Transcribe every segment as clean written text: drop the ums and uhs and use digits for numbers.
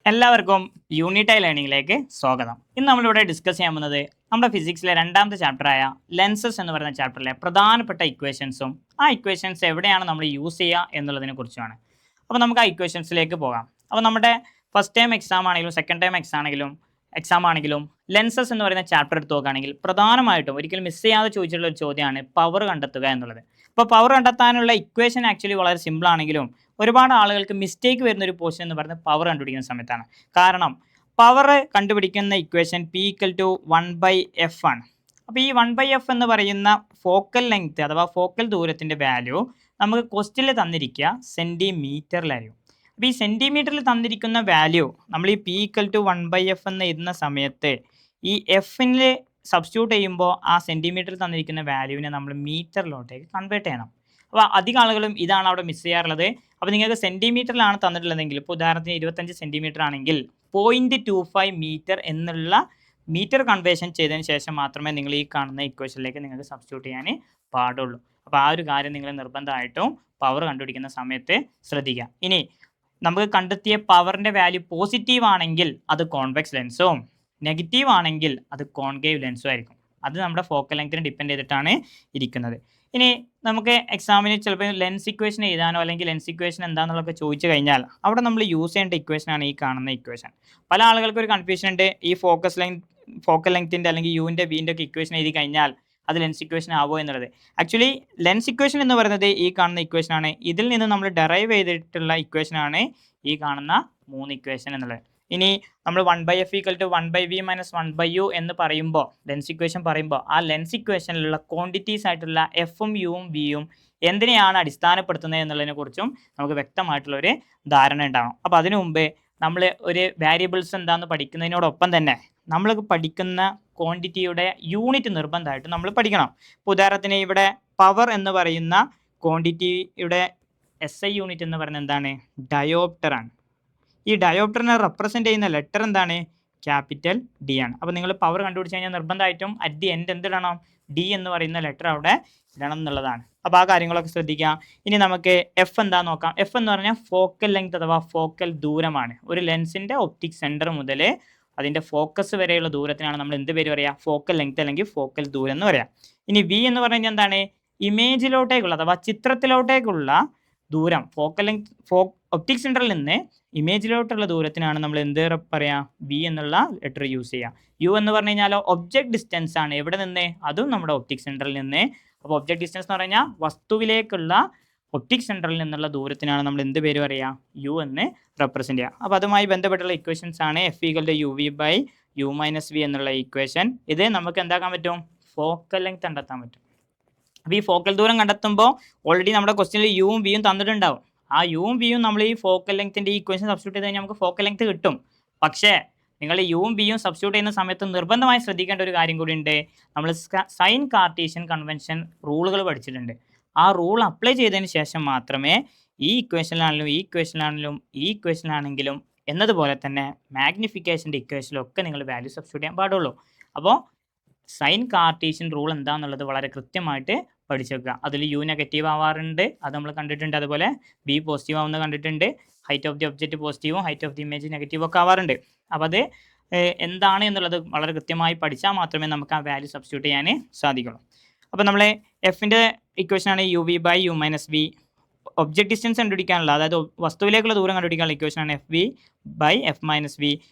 എല്ലാവർക്കും യൂണിറ്റൈ ലേണിംഗിലേക്ക് സ്വാഗതം. ഇന്ന് നമ്മളിവിടെ ഡിസ്കസ് ചെയ്യാൻ പോകുന്നത് നമ്മുടെ ഫിസിക്സിലെ രണ്ടാമത്തെ ചാപ്റ്ററായ ലെൻസസ് എന്ന് പറയുന്ന ചാപ്റ്ററിലെ പ്രധാനപ്പെട്ട ഇക്വേഷൻസും ആ ഇക്വേഷൻസ് എവിടെയാണ് നമ്മൾ യൂസ് ചെയ്യുക എന്നുള്ളതിനെ കുറിച്ചാണ്. അപ്പോൾ നമുക്ക് ആ ഇക്വേഷൻസിലേക്ക് പോകാം. അപ്പോൾ നമ്മുടെ ഫസ്റ്റ് ടൈം എക്സാം ആണെങ്കിലും സെക്കൻഡ് ടൈം എക്സാം ആണെങ്കിലും ലെൻസസ് എന്ന് പറയുന്ന ചാപ്റ്റർ എടുത്ത് നോക്കുകയാണെങ്കിൽ പ്രധാനമായിട്ടും ഒരിക്കലും മിസ് ചെയ്യാതെ ചോദിച്ചിട്ടുള്ള ഒരു ചോദ്യമാണ് പവർ കണ്ടെത്തുക എന്നുള്ളത്. അപ്പോൾ പവർ കണ്ടെത്താനുള്ള ഇക്വേഷൻ ആക്ച്വലി വളരെ സിമ്പിൾ ആണെങ്കിലും ഒരുപാട് ആളുകൾക്ക് മിസ്റ്റേക്ക് വരുന്ന ഒരു പോർഷൻ എന്ന് പറയുന്നത് പവർ കണ്ടുപിടിക്കുന്ന സമയത്താണ്. കാരണം പവർ കണ്ടുപിടിക്കുന്ന ഇക്വേഷൻ P=1/f ആണ്. അപ്പോൾ ഈ 1/f എന്ന് പറയുന്ന ഫോക്കൽ ലെങ്ത് അഥവാ ഫോക്കൽ ദൂരത്തിൻ്റെ വാല്യൂ നമുക്ക് ക്വസ്റ്റ്യനിൽ തന്നിരിക്കുക സെൻറ്റിമീറ്ററിലായിരിക്കും. അപ്പോൾ ഈ സെൻറ്റിമീറ്ററിൽ തന്നിരിക്കുന്ന വാല്യൂ നമ്മൾ ഈ P=1/f എന്ന് എഴുതുന്ന സമയത്ത് ഈ എഫിൽ സബ്സ്റ്റിറ്റ്യൂട്ട് ചെയ്യുമ്പോൾ ആ സെൻറ്റിമീറ്ററിൽ തന്നിരിക്കുന്ന വാല്യൂവിനെ നമ്മൾ മീറ്ററിലോട്ടേക്ക് കൺവേർട്ട് ചെയ്യണം. അപ്പോൾ അധികം ആളുകളും ഇതാണ് അവിടെ മിസ് ചെയ്യാറുള്ളത്. അപ്പോൾ നിങ്ങൾക്ക് സെൻറ്റിമീറ്ററിലാണ് തന്നിട്ടുള്ളതെങ്കിൽ ഇപ്പോൾ ഉദാഹരണത്തിന് 25 സെൻറ്റിമീറ്റർ ആണെങ്കിൽ 0.25 മീറ്റർ എന്നുള്ള മീറ്റർ കൺവേർഷൻ ചെയ്തതിന് ശേഷം മാത്രമേ നിങ്ങൾ ഈ കാണുന്ന ഇക്വേഷനിലേക്ക് നിങ്ങൾക്ക് സബ്സ്റ്റിറ്റ്യൂട്ട് ചെയ്യാൻ പാടുള്ളൂ. അപ്പോൾ ആ ഒരു കാര്യം നിങ്ങൾ നിർബന്ധമായിട്ടും പവർ കണ്ടുപിടിക്കുന്ന സമയത്ത് ശ്രദ്ധിക്കുക. ഇനി നമുക്ക് കണ്ടെത്തിയ പവറിൻ്റെ വാല്യൂ പോസിറ്റീവ് ആണെങ്കിൽ അത് കോൺവെക്സ് ലെൻസും നെഗറ്റീവ് ആണെങ്കിൽ അത് കോൺകേവ് ലെൻസും ആയിരിക്കും. അത് നമ്മുടെ ഫോക്കൽ ലെങ്ത്തിനെ ഡിപ്പെൻഡ് ചെയ്തിട്ടാണ് ഇരിക്കുന്നത്. ഇനി നമുക്ക് എക്സാമിന് ചിലപ്പോൾ ലെൻസ് ഇക്വേഷൻ എഴുതാനോ അല്ലെങ്കിൽ ലെൻസ് ഇക്വേഷൻ എന്താണെന്നുള്ളതൊക്കെ ചോദിച്ചു കഴിഞ്ഞാൽ അവിടെ നമ്മൾ യൂസ് ചെയ്യേണ്ട ഇക്വേഷനാണ് ഈ കാണുന്ന ഇക്വേഷൻ. പല ആളുകൾക്കും ഒരു കൺഫ്യൂഷൻ ഉണ്ട്, ഈ ഫോക്കൽ ലെങ്ത്തിൻ്റെ അല്ലെങ്കിൽ യുവിൻ്റെ വിൻ്റെ ഒക്കെ ഇക്വേഷൻ എഴുതി കഴിഞ്ഞാൽ അത് ലെൻസ് ഇക്വേഷൻ ആവോ എന്നുള്ളത്. ആക്ച്വലി ലെൻസ് ഇക്വേഷൻ എന്ന് പറയുന്നത് ഈ കാണുന്ന ഇക്വേഷനാണ്. ഇതിൽ നിന്ന് നമ്മൾ ഡെറൈവ് ചെയ്തിട്ടുള്ള ഇക്വേഷനാണ് ഈ കാണുന്ന 3 ഇക്വേഷൻ എന്നുള്ളത്. ഇനി നമ്മൾ 1/f = 1/v - 1/u എന്ന് പറയുമ്പോൾ ലെൻസ് ഇക്വേഷൻ പറയുമ്പോൾ ആ ലെൻസ് ഇക്വേഷനിലുള്ള ക്വാണ്ടിറ്റീസ് ആയിട്ടുള്ള എഫും യുവും വിയും എന്തിനെയാണ് അടിസ്ഥാനപ്പെടുത്തുന്നത് എന്നുള്ളതിനെ കുറിച്ചും നമുക്ക് വ്യക്തമായിട്ടുള്ളൊരു ധാരണ ഉണ്ടാവണം. അപ്പോൾ അതിനു മുമ്പ് നമ്മൾ ഒരു വേരിയബിൾസ് എന്താണെന്ന് പഠിക്കുന്നതിനോടൊപ്പം തന്നെ നമ്മൾ പഠിക്കുന്ന ക്വാണ്ടിറ്റിയുടെ യൂണിറ്റ് നിർബന്ധമായിട്ട് നമ്മൾ പഠിക്കണം. ഇപ്പോൾ ഉദാഹരണത്തിന് ഇവിടെ പവർ എന്ന് പറയുന്ന ക്വാണ്ടിറ്റിയുടെ SI യൂണിറ്റ് എന്ന് പറയുന്നത് എന്താണ്? ഡയോപ്റ്റർ ആണ്. ഈ ഡയോപ്റ്ററിനെ റെപ്രസെൻ്റ് ചെയ്യുന്ന ലെറ്റർ എന്താണ്? ക്യാപിറ്റൽ D ആണ്. അപ്പോൾ നിങ്ങൾ പവർ കണ്ടുപിടിച്ച് കഴിഞ്ഞാൽ നിർബന്ധമായിട്ടും അറ്റ് ദി എൻഡ് എന്തിടണം? D എന്ന് പറയുന്ന ലെറ്റർ അവിടെ ഇടണം എന്നുള്ളതാണ്. അപ്പോൾ ആ കാര്യങ്ങളൊക്കെ ശ്രദ്ധിക്കുക. ഇനി നമുക്ക് F എന്താണെന്ന് നോക്കാം. F എന്ന് പറഞ്ഞാൽ ഫോക്കൽ ലെങ്ത് അഥവാ ഫോക്കൽ ദൂരമാണ്. ഒരു ലെൻസിൻ്റെ ഒപ്റ്റിക് സെൻറ്റർ മുതൽ അതിൻ്റെ ഫോക്കസ് വരെയുള്ള ദൂരത്തിനാണ് നമ്മൾ എന്ത് പേര് പറയുക? ഫോക്കൽ ലെങ്ത് അല്ലെങ്കിൽ ഫോക്കൽ ദൂരം എന്ന് പറയാം. ഇനി V എന്ന് പറഞ്ഞു കഴിഞ്ഞാൽ എന്താണ്? ഇമേജിലോട്ടേക്കുള്ള അഥവാ ചിത്രത്തിലോട്ടേക്കുള്ള ദൂരം. ഫോക്കൽ ലെങ്ത് ഒപ്റ്റിക് സെൻറ്ററിൽ നിന്ന് ഇമേജിലോട്ടുള്ള ദൂരത്തിനാണ് നമ്മൾ എന്ത് പറയുക? V എന്നുള്ള ലെറ്റർ യൂസ് ചെയ്യുക. U എന്ന് പറഞ്ഞു കഴിഞ്ഞാൽ ഒബ്ജക്റ്റ് ഡിസ്റ്റൻസ് ആണ്. എവിടെ നിന്ന്? അതും നമ്മുടെ ഒപ്റ്റിക് സെൻറ്ററിൽ നിന്ന്. അപ്പോൾ ഒബ്ജക്റ്റ് ഡിസ്റ്റൻസ് എന്ന് പറഞ്ഞാൽ വസ്തുവിലേക്കുള്ള ഒപ്റ്റിക് സെൻറ്ററിൽ നിന്നുള്ള ദൂരത്തിനാണ് നമ്മൾ എന്ത് പേര് പറയുക? U എന്ന് റെപ്രസെൻ്റ് ചെയ്യുക. അപ്പോൾ അതുമായി ബന്ധപ്പെട്ടുള്ള ഇക്വേഷൻസ് ആണ് F = uv/u - v എന്നുള്ള ഇക്വേഷൻ. ഇത് നമുക്ക് എന്താക്കാൻ പറ്റും? ഫോക്കൽ ലെങ്ത് കണ്ടെത്താൻ പറ്റും. അപ്പോൾ ഈ ഫോക്കൽ ദൂരം കണ്ടെത്തുമ്പോൾ ഓൾറെഡി നമ്മുടെ ക്വസ്റ്റ്യനിൽ യുവും വിയും തന്നിട്ടുണ്ടാവും. ആ യുവും വിയും നമ്മൾ ഈ ഫോക്കൽ ലെങ്ത്തിൻ്റെ ഈ ഇക്വേഷൻ സബ്സ്റ്റിറ്റ്യൂട്ട് ചെയ്ത് കഴിഞ്ഞാൽ നമുക്ക് ഫോക്കൽ ലെങ്ത് കിട്ടും. പക്ഷേ നിങ്ങൾ യുവും വിയും സബ്സ്റ്റിറ്റ്യൂട്ട് ചെയ്യുന്ന സമയത്ത് നിർബന്ധമായി ശ്രദ്ധിക്കേണ്ട ഒരു കാര്യം കൂടി ഉണ്ട്. നമ്മൾ സൈൻ കാർട്ടീഷ്യൻ കൺവെൻഷൻ റൂളുകൾ പഠിച്ചിട്ടുണ്ട്. ആ റൂൾ അപ്ലൈ ചെയ്തതിന് ശേഷം മാത്രമേ ഈ ഇക്വേഷനിലാണെങ്കിലും എന്നതുപോലെ തന്നെ മാഗ്നിഫിക്കേഷൻ്റെ ഇക്വേഷനിലൊക്കെ നിങ്ങൾ വാല്യൂ സബ്സ്റ്റിറ്റ്യൂട്ട് ചെയ്യാൻ പാടുള്ളൂ. അപ്പോൾ സൈൻ കാർട്ടീഷ്യൻ റൂൾ എന്താണെന്നുള്ളത് വളരെ കൃത്യമായിട്ട് പഠിച്ചു വെക്കുക. അതിൽ U നെഗറ്റീവ് ആവാറുണ്ട്, അത് നമ്മൾ കണ്ടിട്ടുണ്ട്. അതുപോലെ V പോസിറ്റീവ് ആവുന്നത് കണ്ടിട്ടുണ്ട്. ഹൈറ്റ് ഓഫ് ദി ഒബ്ജക്റ്റ് പോസിറ്റീവും ഹൈറ്റ് ഓഫ് ദി ഇമേജ് നെഗറ്റീവും ഒക്കെ ആവാറുണ്ട്. അപ്പോൾ അത് എന്താണ് എന്നുള്ളത് വളരെ കൃത്യമായി പഠിച്ചാൽ മാത്രമേ നമുക്ക് ആ വാല്യൂ സബ്സ്റ്റിറ്റ്യൂട്ട് ചെയ്യാൻ സാധിക്കുള്ളൂ. അപ്പോൾ നമ്മൾ എഫിൻ്റെ ഇക്വേഷനാണ് uv/u - v. ഒബ്ജക്റ്റ് ഡിസ്റ്റൻസ് കണ്ടുപിടിക്കാനുള്ള, അതായത് വസ്തുവിലേക്കുള്ള ദൂരം കണ്ടുപിടിക്കാനുള്ള ഇക്വേഷനാണ് FV/f - v.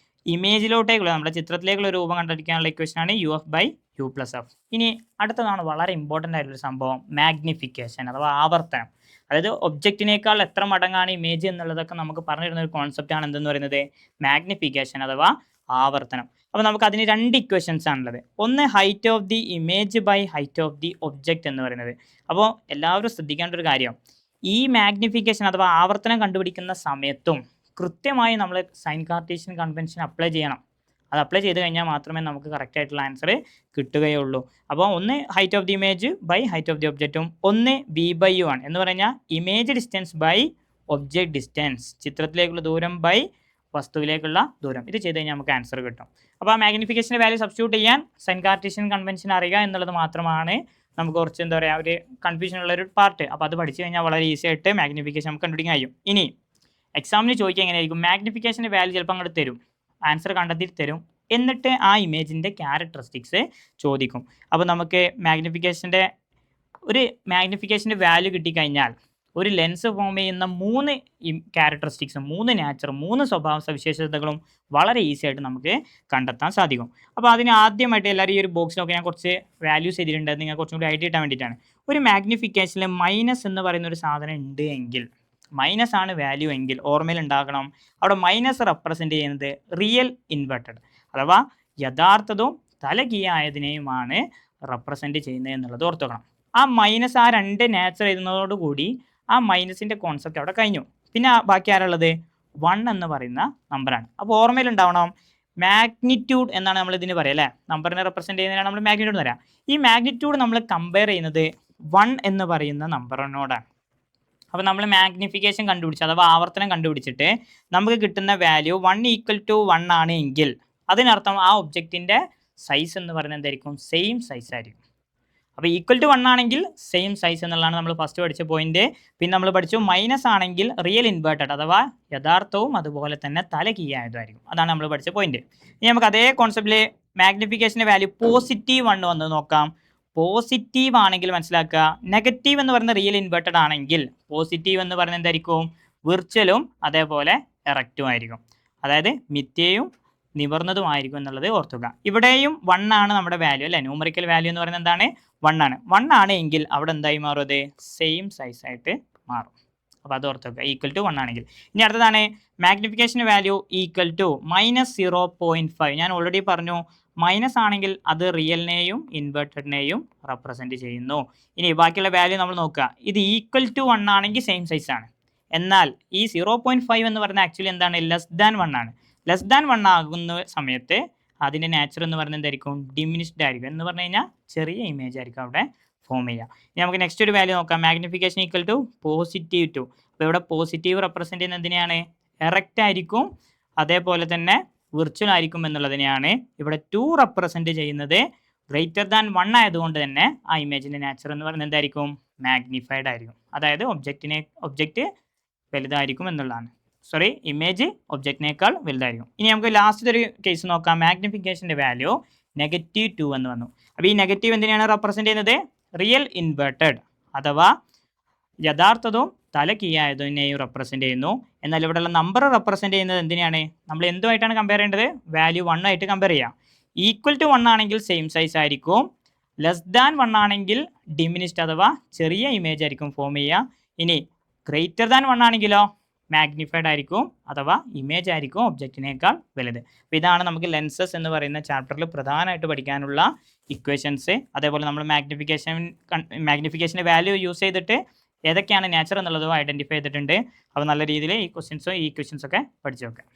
ഇമേജിലോട്ടേക്കുള്ള നമ്മുടെ ചിത്രത്തിലേക്കുള്ള രൂപം കണ്ടുപിടിക്കാനുള്ള ഇക്വേഷനാണ് UF/u + f. ഇനി അടുത്തതാണ് വളരെ ഇമ്പോർട്ടൻ്റ് ആയിട്ടുള്ള സംഭവം, മാഗ്നിഫിക്കേഷൻ അഥവാ ആവർത്തനം. അതായത് ഒബ്ജക്റ്റിനേക്കാൾ എത്ര മടങ്ങാണ് ഇമേജ് എന്നുള്ളതൊക്കെ നമുക്ക് പറഞ്ഞിരുന്ന ഒരു കോൺസെപ്റ്റാണ് എന്തെന്ന് പറയുന്നത്? മാഗ്നിഫിക്കേഷൻ അഥവാ ആവർത്തനം. അപ്പോൾ നമുക്ക് അതിന് 2 ഇക്വേഷൻസ് ആണുള്ളത്. ഒന്ന് height of the image by height of the object എന്ന് പറയുന്നത്. അപ്പോൾ എല്ലാവരും ശ്രദ്ധിക്കേണ്ട ഒരു കാര്യം, ഈ മാഗ്നിഫിക്കേഷൻ അഥവാ ആവർത്തനം കണ്ടുപിടിക്കുന്ന സമയത്തും കൃത്യമായി നമ്മൾ സൈൻ കാർട്ടീഷ്യൻ കൺവെൻഷൻ അപ്ലൈ ചെയ്യണം. അത് അപ്ലൈ ചെയ്ത് കഴിഞ്ഞാൽ മാത്രമേ നമുക്ക് കറക്റ്റ് ആയിട്ടുള്ള ആൻസർ കിട്ടുകയുള്ളൂ. അപ്പോൾ ഒന്ന് height of the image by height of the ഒബ്ജക്റ്റും ഒന്ന് V/u ആണ്. എന്ന് പറഞ്ഞാൽ image distance by object distance, ചിത്രത്തിലേക്കുള്ള ദൂരം ബൈ വസ്തുവിലേക്കുള്ള ദൂരം. ഇത് ചെയ്ത് കഴിഞ്ഞാൽ നമുക്ക് ആൻസർ കിട്ടും. അപ്പോൾ ആ മാഗ്നിഫിക്കേഷൻ്റെ വാല്യൂ സബ്സ്റ്റിറ്റ്യൂട്ട് ചെയ്യാൻ സൈൻ കാർട്ടീഷ്യൻ കൺവെൻഷൻ അറിയുക എന്നുള്ളത് മാത്രമാണ് നമുക്ക് കുറച്ച് എന്താ പറയുക ഒരു കൺഫ്യൂഷൻ ഉള്ളൊരു പാർട്ട്. അപ്പോൾ അത് പഠിച്ചു കഴിഞ്ഞാൽ വളരെ ഈസി ആയിട്ട് മാഗ്നിഫിക്കേഷൻ നമുക്ക് കണ്ടുപിടിക്കാൻ കഴിയും. ഇനി എക്സാമിന് ചോദിക്കുക എങ്ങനെയായിരിക്കും, മാഗ്നിഫിക്കേഷൻ്റെ വാല്യൂ ചിലപ്പോൾ അങ്ങോട്ട് തരും, ആൻസർ കണ്ടെത്തി തരും, എന്നിട്ട് ആ ഇമേജിൻ്റെ ക്യാരക്ടറിസ്റ്റിക്സ് ചോദിക്കും. അപ്പോൾ നമുക്ക് മാഗ്നിഫിക്കേഷൻ്റെ വാല്യൂ കിട്ടിക്കഴിഞ്ഞാൽ ഒരു ലെൻസ് ഫോം ചെയ്യുന്ന 3 ക്യാരക്ടറിസ്റ്റിക്സും 3 3 സ്വഭാവ സവിശേഷതകളും വളരെ ഈസി ആയിട്ട് നമുക്ക് കണ്ടെത്താൻ സാധിക്കും. അപ്പോൾ അതിന് ആദ്യമായിട്ട് എല്ലാവരും ഈ ഒരു ബോക്സിലൊക്കെ ഞാൻ കുറച്ച് വാല്യൂസ് ചെയ്തിട്ടുണ്ട്, നിങ്ങൾ കുറച്ചും കൂടി ഐഡിയ കിട്ടാൻ വേണ്ടിയിട്ടാണ്. ഒരു മാഗ്നിഫിക്കേഷനിൽ മൈനസ് എന്ന് പറയുന്ന ഒരു സാധനം ഉണ്ട് എങ്കിൽ, മൈനസ് ആണ് വാല്യൂ എങ്കിൽ ഓർമ്മയിൽ ഉണ്ടാകണം, അവിടെ മൈനസ് റെപ്രസെൻ്റ് ചെയ്യുന്നത് റിയൽ ഇൻവെർട്ടഡ് അഥവാ യഥാർത്ഥവും തലകീഴായതിനെയുമാണ് റെപ്രസെൻ്റ് ചെയ്യുന്നത് എന്നുള്ളത് ഓർത്ത് വെക്കണം. ആ മൈനസ് ആ 2 നാച്ചുറൽ എഴുതുന്നതോടുകൂടി ആ മൈനസിൻ്റെ കോൺസെപ്റ്റ് അവിടെ കഴിഞ്ഞു. പിന്നെ ബാക്കി ആരുള്ളത് 1 എന്ന് പറയുന്ന നമ്പറാണ്. അപ്പോൾ ഓർമ്മയിൽ ഉണ്ടാവണം, മാഗ്നിറ്റ്യൂഡ് എന്നാണ് നമ്മൾ ഇതിന് പറയുക അല്ലേ, നമ്പറിനെ റെപ്രസെൻ്റ് ചെയ്യുന്നതിനാണ് നമ്മൾ മാഗ്നിറ്റ്യൂഡ് എന്ന് പറയാം. ഈ മാഗ്നിറ്റ്യൂഡ് നമ്മൾ കമ്പയർ ചെയ്യുന്നത് 1 എന്ന് പറയുന്ന നമ്പറിനോടാണ്. അപ്പോൾ നമ്മൾ മാഗ്നിഫിക്കേഷൻ കണ്ടുപിടിച്ച് അഥവാ ആവർത്തനം കണ്ടുപിടിച്ചിട്ട് നമുക്ക് കിട്ടുന്ന വാല്യൂ 1 = 1 ആണ് എങ്കിൽ അതിനർത്ഥം ആ ഒബ്ജക്റ്റിൻ്റെ സൈസ് എന്ന് പറയുന്നത് എന്തായിരിക്കും, സെയിം സൈസ് ആയിരിക്കും. അപ്പോൾ =1 ആണെങ്കിൽ സെയിം സൈസ് എന്നുള്ളതാണ് നമ്മൾ ഫസ്റ്റ് പഠിച്ച പോയിന്റ്. പിന്നെ നമ്മൾ പഠിച്ചു മൈനസ് ആണെങ്കിൽ റിയൽ ഇൻവേർട്ടഡ് അഥവാ യഥാർത്ഥവും അതുപോലെ തന്നെ തലകീഴായതുമായിരിക്കും. അതാണ് നമ്മൾ പഠിച്ച പോയിന്റ്. ഇനി നമുക്ക് അതേ കോൺസെപ്റ്റിൽ മാഗ്നിഫിക്കേഷൻ്റെ വാല്യൂ +1 വന്ന് നോക്കാം. പോസിറ്റീവ് ആണെങ്കിൽ മനസ്സിലാക്കുക, നെഗറ്റീവ് എന്ന് പറയുന്നത് റിയൽ ഇൻവേർട്ടഡ് ആണെങ്കിൽ പോസിറ്റീവ് എന്ന് പറയുന്നത് എന്തായിരിക്കും, വിർച്വലും അതേപോലെ എറക്റ്റും ആയിരിക്കും, അതായത് മിഥ്യയും നിവർന്നതുമായിരിക്കും എന്നുള്ളത് ഓർത്തുക. ഇവിടെയും 1 ആണ് നമ്മുടെ വാല്യൂ അല്ലേ, ന്യൂമറിക്കൽ വാല്യൂ എന്ന് പറയുന്നത് എന്താണ്, 1 ആണ്. 1 ആണ് എങ്കിൽ അവിടെ എന്തായി മാറും, അത് സെയിം സൈസ് ആയിട്ട് മാറും. അപ്പോൾ അത് ഓർത്തുക, =1 ആണെങ്കിൽ. ഇനി അടുത്തതാണ് മാഗ്നിഫിക്കേഷൻ വാല്യൂ -0.5. ഞാൻ ഓൾറെഡി പറഞ്ഞു, മൈനസ് ആണെങ്കിൽ അത് റിയലിനെയും ഇൻവേർട്ടഡിനെയും റെപ്രസെൻറ്റ് ചെയ്യുന്നു. ഇനി ബാക്കിയുള്ള വാല്യൂ നമ്മൾ നോക്കുക, ഇത് =1 ആണെങ്കിൽ സെയിം സൈസ് ആണ്. എന്നാൽ ഈ 0.5 എന്ന് പറയുന്നത് ആക്ച്വലി എന്താണ്, <1 ആണ്. <1 ആകുന്ന സമയത്ത് അതിൻ്റെ നാച്ചർ എന്ന് പറയുന്നത് എന്തായിരിക്കും, ഡിമിനിഷ്ഡ് ആയിരിക്കും. എന്ന് പറഞ്ഞു കഴിഞ്ഞാൽ ചെറിയ ഇമേജ് ആയിരിക്കും അവിടെ ഫോം ചെയ്യുക. ഇനി നമുക്ക് നെക്സ്റ്റ് ഒരു വാല്യൂ നോക്കാം, മാഗ്നിഫിക്കേഷൻ +2. അപ്പോൾ ഇവിടെ പോസിറ്റീവ് റെപ്രസെൻറ്റ് ചെയ്യുന്നത് എന്തിനെയാണ്, എറക്റ്റ് ആയിരിക്കും, അതേപോലെ തന്നെ വിർച്വൽ ആയിരിക്കും എന്നുള്ളതിനെയാണ്. ഇവിടെ 2 റെപ്രസെൻറ്റ് ചെയ്യുന്നത് >1 ആയതുകൊണ്ട് തന്നെ ആ ഇമേജിൻ്റെ നാച്ചർ എന്ന് പറയുന്നത് എന്തായിരിക്കും, മാഗ്നിഫൈഡ് ആയിരിക്കും, അതായത് ഒബ്ജക്റ്റ് വലുതായിരിക്കും എന്നുള്ളതാണ്. ഇമേജ് ഒബ്ജക്റ്റിനേക്കാൾ വലുതായിരിക്കും. ഇനി നമുക്ക് ലാസ്റ്റ് ഒരു കേസ് നോക്കാം, മാഗ്നിഫിക്കേഷൻ്റെ വാല്യൂ -2 എന്ന് വന്നു. അപ്പോൾ ഈ നെഗറ്റീവ് എന്തിനാണ് റെപ്രസെൻറ്റ് ചെയ്യുന്നത്, റിയൽ ഇൻവേർട്ടഡ് അഥവാ യഥാർത്ഥവും തലകീഴായതിനെയും റെപ്രസെൻറ്റ് ചെയ്യുന്നു. എന്നാൽ ഇവിടെയുള്ള നമ്പർ റെപ്രസെൻറ്റ് ചെയ്യുന്നത് എന്തിനാണ്, നമ്മൾ എന്തുമായിട്ടാണ് കമ്പയർ ചെയ്യേണ്ടത്, വാല്യൂ 1 ആയിട്ട് കമ്പയർ ചെയ്യാം. =1 ആണെങ്കിൽ സെയിം സൈസ് ആയിരിക്കും, <1 ആണെങ്കിൽ ഡിമിനിഷ്ഡ് അഥവാ ചെറിയ ഇമേജ് ആയിരിക്കും ഫോം ചെയ്യുക. ഇനി >1 ആണെങ്കിലോ മാഗ്നിഫൈഡ് ആയിരിക്കും അഥവാ ഇമേജ് ആയിരിക്കും ഒബ്ജക്റ്റിനേക്കാൾ വലുത്. അപ്പോൾ ഇതാണ് നമുക്ക് ലെൻസസ് എന്ന് പറയുന്ന ചാപ്റ്ററിൽ പ്രധാനമായിട്ട് പഠിക്കാനുള്ള ഇക്വേഷൻസ്. അതേപോലെ നമ്മൾ മാഗ്നിഫിക്കേഷൻ്റെ വാല്യൂ യൂസ് ചെയ്തിട്ട് ഏതൊക്കെയാണ് നാച്ചർ എന്നുള്ളതും ഐഡൻറ്റിഫൈ ചെയ്തിട്ടുണ്ട്. അപ്പോൾ നല്ല രീതിയിൽ ഈ ക്വസ്റ്റ്യൻസും ഈ ഇക്വേഷൻസൊക്കെ പഠിച്ചു വെക്കാം.